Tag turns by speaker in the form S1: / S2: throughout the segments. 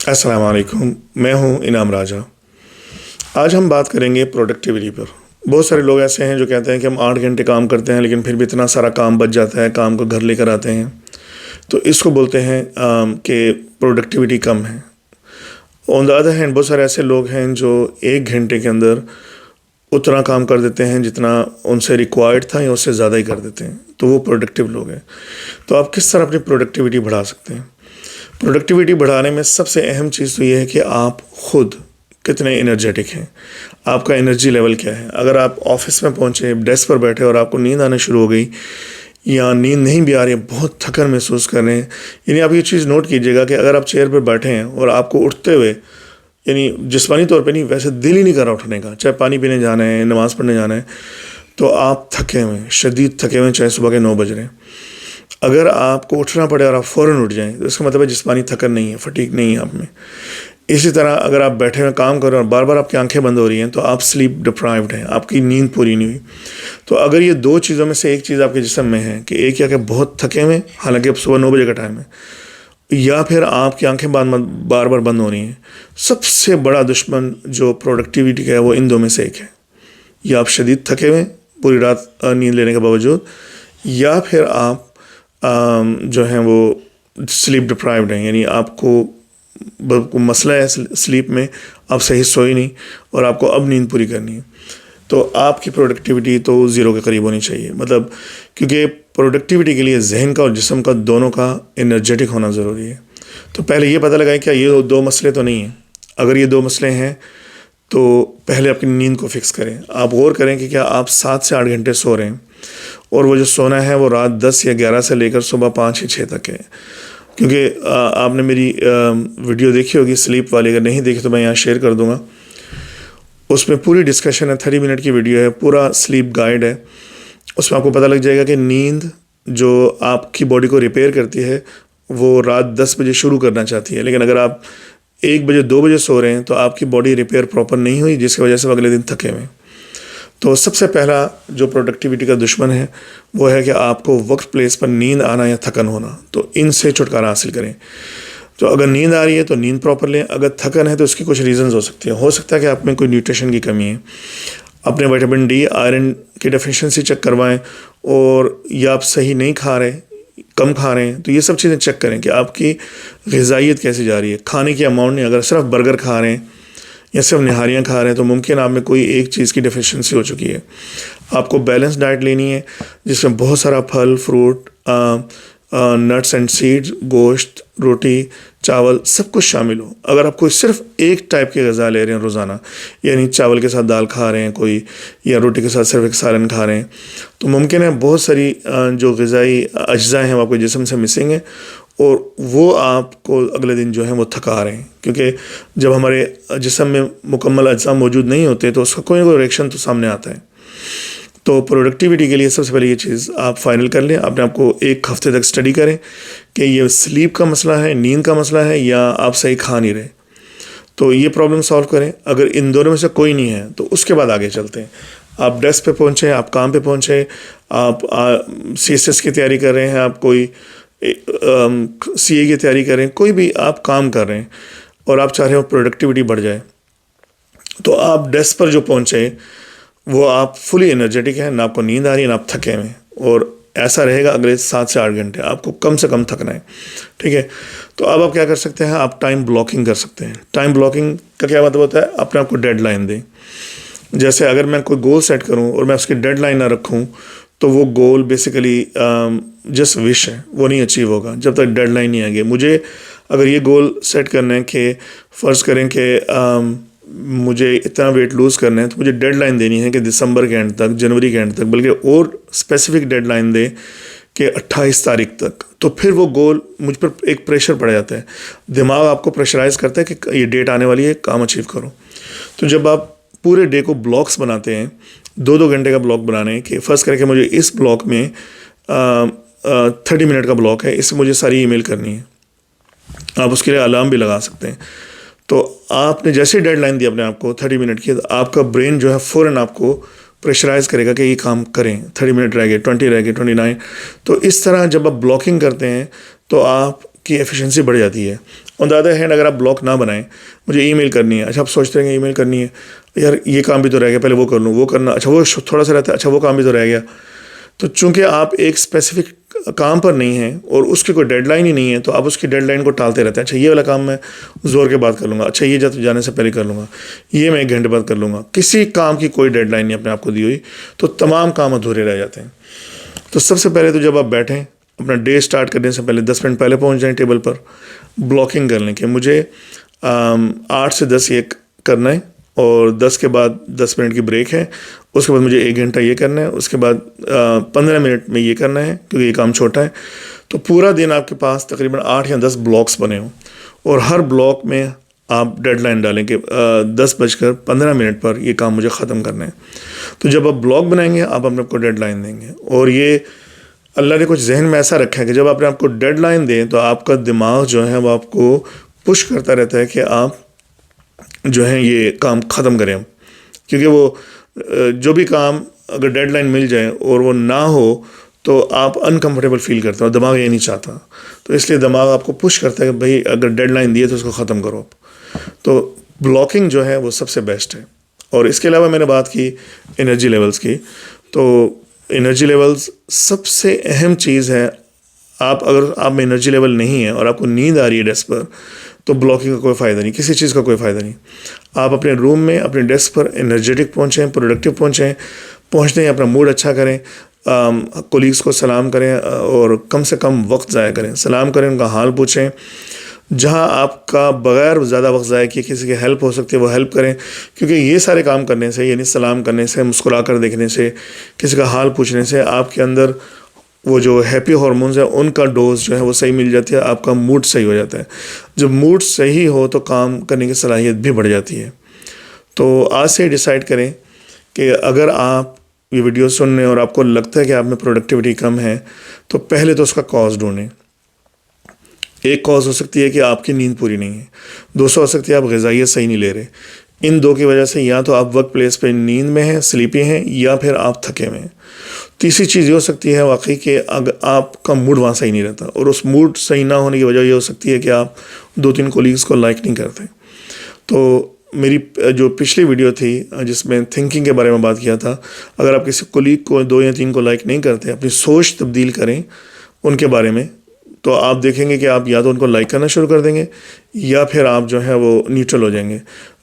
S1: السلام علیکم، میں ہوں انعام راجہ۔ آج ہم بات کریں گے پروڈکٹیوٹی پر۔ بہت سارے لوگ ایسے ہیں جو کہتے ہیں کہ ہم 8 گھنٹے کام کرتے ہیں لیکن پھر بھی اتنا سارا کام بچ جاتا ہے، کام کو گھر لے کر آتے ہیں، تو اس کو بولتے ہیں کہ پروڈکٹیوٹی کم ہے۔ آن دا ادر ہینڈ بہت سارے ایسے لوگ ہیں جو 1 گھنٹے کے اندر اتنا کام کر دیتے ہیں جتنا ان سے ریکوائرڈ تھا یا اس سے زیادہ ہی کر دیتے ہیں، تو وہ پروڈکٹیو لوگ ہیں۔ تو آپ کس طرح اپنی پروڈکٹیوٹی بڑھا سکتے ہیں؟ پروڈکٹیوٹی بڑھانے میں سب سے اہم چیز تو یہ ہے کہ آپ خود کتنے انرجیٹک ہیں، آپ کا انرجی لیول کیا ہے۔ اگر آپ آفس میں پہنچے، ڈیسک پر بیٹھے اور آپ کو نیند آنا شروع ہو گئی یا نیند نہیں بھی آ رہی ہے، بہت تھکن محسوس کر رہے ہیں، یعنی آپ یہ چیز نوٹ کیجیے گا کہ اگر آپ چیئر پر بیٹھے ہیں اور آپ کو اٹھتے ہوئے یعنی جسمانی طور پہ نہیں، ویسے دل ہی نہیں کر رہا اٹھنے کا، چاہے پانی پینے جانا ہے، نماز پڑھنے جانا ہے، تو آپ تھکے ہوئے ہیں، شدید تھکے ہوئے ہیں، چاہے صبح کے 9 بج رہے ہیں۔ اگر آپ کو اٹھنا پڑے اور آپ فوراً اٹھ جائیں تو اس کا مطلب ہے جسمانی تھکن نہیں ہے، فٹیگ نہیں ہے آپ میں۔ اسی طرح اگر آپ بیٹھے ہوئے کام کر رہے ہیں اور بار بار آپ کی آنکھیں بند ہو رہی ہیں تو آپ سلیپ ڈپرائیوڈ ہیں، آپ کی نیند پوری نہیں ہوئی۔ تو اگر یہ 2 چیزوں میں سے ایک چیز آپ کے جسم میں ہے کہ ایک یا کہ بہت تھکے ہوئے حالانکہ اب صبح 9 بجے کا ٹائم ہے، یا پھر آپ کی آنکھیں بار بار بند ہو رہی ہیں، سب سے بڑا دشمن جو پروڈکٹیوٹی کا ہے وہ ان 2 میں سے ایک ہے۔ یا آپ شدید تھکے ہوئے پوری رات نیند لینے کے باوجود، یا پھر آپ جو ہیں وہ سلیپ ڈپرائیوڈ ہیں، یعنی آپ کو مسئلہ ہے سلیپ میں، آپ صحیح سوئی نہیں اور آپ کو اب نیند پوری کرنی ہے، تو آپ کی پروڈکٹیوٹی تو 0 کے قریب ہونی چاہیے۔ مطلب کیونکہ پروڈکٹیوٹی کے لیے ذہن کا اور جسم کا دونوں کا انرجیٹک ہونا ضروری ہے۔ تو پہلے یہ پتہ لگائیں کہ یہ 2 مسئلے تو نہیں ہیں۔ اگر یہ 2 مسئلے ہیں تو پہلے اپنی نیند کو فکس کریں۔ آپ غور کریں کہ کیا آپ 7 سے 8 گھنٹے سو رہے ہیں، اور وہ جو سونا ہے وہ رات 10 یا 11 سے لے کر صبح 5 یا 6 تک ہے۔ کیونکہ آپ نے میری ویڈیو دیکھی ہوگی سلیپ والی، اگر نہیں دیکھی تو میں یہاں شیئر کر دوں گا، اس میں پوری ڈسکشن ہے، 30 منٹ کی ویڈیو ہے، پورا سلیپ گائیڈ ہے۔ اس میں آپ کو پتہ لگ جائے گا کہ نیند جو آپ کی باڈی کو ریپیئر کرتی ہے وہ رات 10 بجے شروع کرنا چاہتی ہے، لیکن اگر آپ 1 بجے 2 بجے سو رہے ہیں تو آپ کی باڈی ریپیئر پراپر نہیں ہوئی، جس کی وجہ سے اگلے دن تھکے ہوئے ہیں۔ تو سب سے پہلا جو پروڈکٹیوٹی کا دشمن ہے وہ ہے کہ آپ کو وقت پلیس پر نیند آنا یا تھکن ہونا، تو ان سے چھٹکارا حاصل کریں۔ تو اگر نیند آ رہی ہے تو نیند پراپر لیں، اگر تھکن ہے تو اس کی کچھ ریزنز ہو سکتے ہیں۔ ہو سکتا ہے کہ آپ میں کوئی نیوٹریشن کی کمی ہے، اپنے وٹامن ڈی آئرن کی ڈیفیشنسی چیک کروائیں، اور یا آپ صحیح نہیں کھا رہے، کم کھا رہے ہیں، تو یہ سب چیزیں چیک کریں کہ آپ کی غذائیت کیسی جا رہی ہے، کھانے کی اماؤنٹ نہیں۔ اگر صرف برگر کھا رہے ہیں یا صرف نہاریاں کھا رہے ہیں تو ممکن آپ میں کوئی ایک چیز کی ڈیفیشنسی ہو چکی ہے۔ آپ کو بیلنس ڈائٹ لینی ہے جس میں بہت سارا پھل، فروٹ، نٹس اینڈ سیڈز، گوشت، روٹی، چاول سب کچھ شامل ہو۔ اگر آپ کوئی صرف ایک ٹائپ کی غذا لے رہے ہیں روزانہ، یعنی چاول کے ساتھ دال کھا رہے ہیں کوئی، یا روٹی کے ساتھ صرف ایک سالن کھا رہے ہیں، تو ممکن ہے بہت ساری جو غذائی اجزاء ہیں وہ آپ کے جسم سے مسنگ ہیں، اور وہ آپ کو اگلے دن جو ہیں وہ تھکا رہے ہیں۔ کیونکہ جب ہمارے جسم میں مکمل اجزاء موجود نہیں ہوتے تو اس کا کوئی نہ کوئی ریئیکشن تو سامنے آتا ہے۔ تو پروڈکٹیوٹی کے لیے سب سے پہلے یہ چیز آپ فائنل کر لیں، اپنے آپ کو 1 ہفتے تک اسٹڈی کریں کہ یہ سلیپ کا مسئلہ ہے، نیند کا مسئلہ ہے، یا آپ صحیح کھا نہیں رہے، تو یہ پرابلم سالو کریں۔ اگر ان دونوں میں سے کوئی نہیں ہے تو اس کے بعد آگے چلتے ہیں۔ آپ ڈیسک پہ پہنچیں، آپ کام پہ پہنچیں، آپ سی ایس ایس کی تیاری کر رہے ہیں، آپ کوئی سی اے کی تیاری کر رہے ہیں، کوئی بھی آپ کام کر رہے ہیں اور آپ چاہ رہے ہو پروڈکٹیوٹی بڑھ جائے، تو آپ ڈیسک پر جو پہنچے وہ آپ فلی انرجیٹک ہیں، نہ آپ کو نیند آ رہی ہے نہ آپ تھکے ہوئے ہیں، اور ایسا رہے گا اگلے 7 سے 8 گھنٹے آپ کو کم سے کم تھکنا ہے، ٹھیک ہے۔ تو اب آپ کیا کر سکتے ہیں، آپ ٹائم بلاکنگ کر سکتے ہیں۔ ٹائم بلاکنگ کا کیا مطلب ہوتا ہے، اپنے آپ کو ڈیڈ لائن دیں۔ جیسے اگر میں کوئی گول سیٹ کروں اور میں اس کی ڈیڈ لائن نہ رکھوں تو وہ گول بیسیکلی جسٹ وش ہے، وہ نہیں اچیو ہوگا جب تک ڈیڈ لائن نہیں آئے گی۔ مجھے اگر یہ گول سیٹ کرنا ہے کہ فرض کریں کہ مجھے اتنا ویٹ لوز کرنا ہے، تو مجھے ڈیڈ لائن دینی ہے کہ دسمبر کے اینڈ تک، جنوری کے اینڈ تک، بلکہ اور اسپیسیفک ڈیڈ لائن دے کہ 28 تاریخ تک، تو پھر وہ گول مجھ پر ایک پریشر پڑ جاتا ہے، دماغ آپ کو پریشرائز کرتا ہے کہ یہ ڈیٹ آنے والی ہے، کام اچیو کرو۔ تو جب آپ پورے ڈے کو بلاکس بناتے ہیں، 2 گھنٹے کا بلاک بنانے ہیں کہ فرض کریں کہ مجھے اس بلاک میں 30 منٹ کا بلاک ہے، اس سے مجھے ساری ای میل کرنی ہے، آپ اس کے لیے الارم بھی لگا سکتے ہیں۔ تو آپ نے جیسے ڈیڈ لائن دی اپنے آپ کو 30 منٹ کی، تو آپ کا برین جو ہے فوراً آپ کو پریشرائز کرے گا کہ یہ کام کریں، 30 منٹ رہ گئے، 20 رہ گئے، 29۔ تو اس طرح جب آپ بلاکنگ کرتے ہیں تو آپ کی ایفیشنسی بڑھ جاتی ہے. آن دا ادر ہینڈ اگر آپ بلاک نہ بنائیں, مجھے ای میل کرنی ہے, اچھا آپ سوچتے رہیں گے ای میل کرنی ہے, یار یہ کام بھی تو رہ گیا, پہلے وہ کر لوں, وہ کرنا, اچھا وہ تھوڑا سا رہتا ہے, اچھا وہ کام بھی تو رہ گیا. تو چونکہ آپ ایک اسپیسیفک کام پر نہیں ہیں اور اس کی کوئی ڈیڈ لائن ہی نہیں ہے, تو آپ اس کی ڈیڈ لائن کو ٹالتے رہتے ہیں. اچھا یہ والا کام میں زور کے بعد کر لوں گا, اچھا یہ جانے سے پہلے کر لوں گا, یہ میں 1 گھنٹے بعد کر لوں گا. کسی کام کی کوئی ڈیڈ لائن نہیں اپنے آپ کو دی ہوئی, تو تمام کام ادھورے رہ جاتے ہیں. تو سب سے پہلے تو جب آپ بیٹھیں, اپنا ڈے اسٹارٹ کرنے سے پہلے 10 منٹ پہلے پہنچ جائیں ٹیبل پر, بلاکنگ کر لیں کہ مجھے 8 سے 10 یہ کرنا ہے, اور 10 کے بعد 10 منٹ کی بریک ہے, اس کے بعد مجھے 1 گھنٹہ یہ کرنا ہے, اس کے بعد 15 منٹ میں یہ کرنا ہے کیونکہ یہ کام چھوٹا ہے. تو پورا دن آپ کے پاس تقریباً 8 یا 10 بلاکس بنے ہوں, اور ہر بلاک میں آپ ڈیڈ لائن ڈالیں کہ 10:15 پر یہ کام مجھے ختم کرنا ہے. تو جب آپ بلاک بنائیں گے, آپ اپنے آپ کو ڈیڈ لائن دیں گے. اور یہ اللہ نے کچھ ذہن میں ایسا رکھا ہے کہ جب آپ نے آپ کو ڈیڈ لائن دیں تو آپ کا دماغ جو ہے وہ آپ کو پش کرتا رہتا ہے کہ آپ جو ہیں یہ کام ختم کریں, کیونکہ وہ جو بھی کام اگر ڈیڈ لائن مل جائے اور وہ نہ ہو تو آپ انکمفرٹیبل فیل کرتے ہیں, اور دماغ یہ نہیں چاہتا. تو اس لیے دماغ آپ کو پش کرتا ہے کہ بھائی اگر ڈیڈ لائن دی ہے تو اس کو ختم کرو. تو بلاکنگ جو ہے وہ سب سے بیسٹ ہے. اور اس کے علاوہ میں نے بات کی انرجی لیولز کی, تو انرجی لیولز سب سے اہم چیز ہے. اگر آپ میں انرجی لیول نہیں ہے اور آپ کو نیند آ رہی ہے ڈیسک پر, تو بلاکنگ کا کوئی فائدہ نہیں, کسی چیز کا کوئی فائدہ نہیں. آپ اپنے روم میں اپنے ڈیسک پر انرجیٹک پہنچیں, پروڈکٹیو پہنچتے ہیں, اپنا موڈ اچھا کریں, کولیگس کو سلام کریں, اور کم سے کم وقت ضائع کریں, سلام کریں, ان کا حال پوچھیں. جہاں آپ کا بغیر زیادہ وقت ضائع کیے کسی کی ہیلپ ہو سکتی ہے وہ ہیلپ کریں, کیونکہ یہ سارے کام کرنے سے, یعنی سلام کرنے سے, مسکرا کر دیکھنے سے, کسی کا حال پوچھنے سے, آپ کے اندر وہ جو ہیپی ہارمونز ہیں ان کا ڈوز جو ہے وہ صحیح مل جاتی ہے, آپ کا موڈ صحیح ہو جاتا ہے. جب موڈ صحیح ہو تو کام کرنے کی صلاحیت بھی بڑھ جاتی ہے. تو آج سے ڈیسائیڈ کریں کہ اگر آپ یہ ویڈیو سننے اور آپ کو لگتا ہے کہ آپ میں پروڈکٹیوٹی کم ہے, تو پہلے تو اس کا کاز ڈھونڈیں. ایک کاز ہو سکتی ہے کہ آپ کی نیند پوری نہیں ہے, دوسرا ہو سکتی ہے آپ غذائیت صحیح نہیں لے رہے. ان دو کی وجہ سے یا تو آپ ورک پلیس پہ نیند میں ہیں, سلیپی ہیں, یا پھر آپ تھکے ہوئے ہیں. تیسری چیز یہ ہو سکتی ہے واقعی کہ اگر آپ کا موڈ وہاں صحیح نہیں رہتا, اور اس موڈ صحیح نہ ہونے کی وجہ یہ ہو سکتی ہے کہ آپ 2-3 کولیگس کو لائک نہیں کرتے. تو میری جو پچھلی ویڈیو تھی جس میں تھنکنگ کے بارے میں بات کیا تھا, اگر آپ کسی کولیگ کو 2 یا 3 کو لائک نہیں کرتے, اپنی سوچ تبدیل کریں ان کے بارے میں, تو آپ دیکھیں گے کہ آپ یا تو ان کو لائک کرنا شروع کر دیں گے, یا پھر آپ جو ہے وہ نیوٹرل ہو جائیں گے.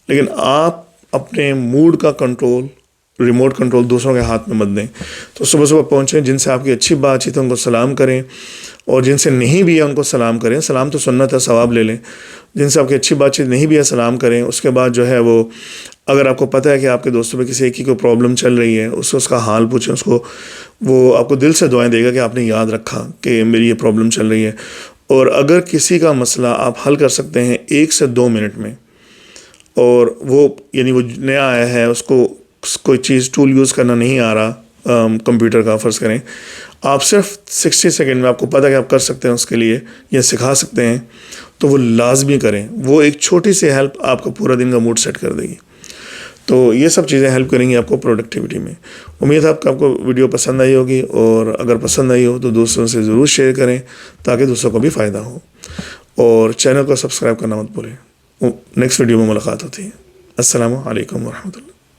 S1: لیکن آپ اپنے موڈ کا کنٹرول, ریموٹ کنٹرول دوسروں کے ہاتھ میں مت دیں. تو صبح صبح پہنچیں, جن سے آپ کی اچھی بات چیت ہے ان کو سلام کریں, اور جن سے نہیں بھی ہے ان کو سلام کریں. سلام تو سنت ہے, ثواب لے لیں. جن سے آپ کی اچھی بات چیت نہیں بھی ہے سلام کریں. اس کے بعد جو ہے وہ اگر آپ کو پتہ ہے کہ آپ کے دوستوں میں کسی ایک کی کوئی پرابلم چل رہی ہے, اس کا حال پوچھیں اس کو, وہ آپ کو دل سے دعائیں دے گا کہ آپ نے یاد رکھا کہ میری یہ پرابلم چل رہی ہے. اور اگر کسی کا مسئلہ آپ حل کر سکتے ہیں 1 سے 2 منٹ میں, اور وہ یعنی وہ نیا آیا ہے, اس کو کوئی چیز ٹول یوز کرنا نہیں آ رہا کمپیوٹر کا, فرض کریں آپ صرف 60 سیکنڈ میں آپ کو پتہ کہ آپ کر سکتے ہیں اس کے لیے یا سکھا سکتے ہیں, تو وہ لازمی کریں. وہ ایک چھوٹی سی ہیلپ آپ کا پورا دن کا موڈ سیٹ کر دے گی. تو یہ سب چیزیں ہیلپ کریں گی آپ کو پروڈکٹیوٹی میں. امید ہے آپ کو ویڈیو پسند آئی ہوگی, اور اگر پسند آئی ہو تو دوستوں سے ضرور شیئر کریں تاکہ دوسروں کو بھی فائدہ ہو, اور چینل کو سبسکرائب کرنا مت بھولیں. نیکسٹ ویڈیو میں ملاقات ہوتی ہے. السلام علیکم ورحمۃ اللہ.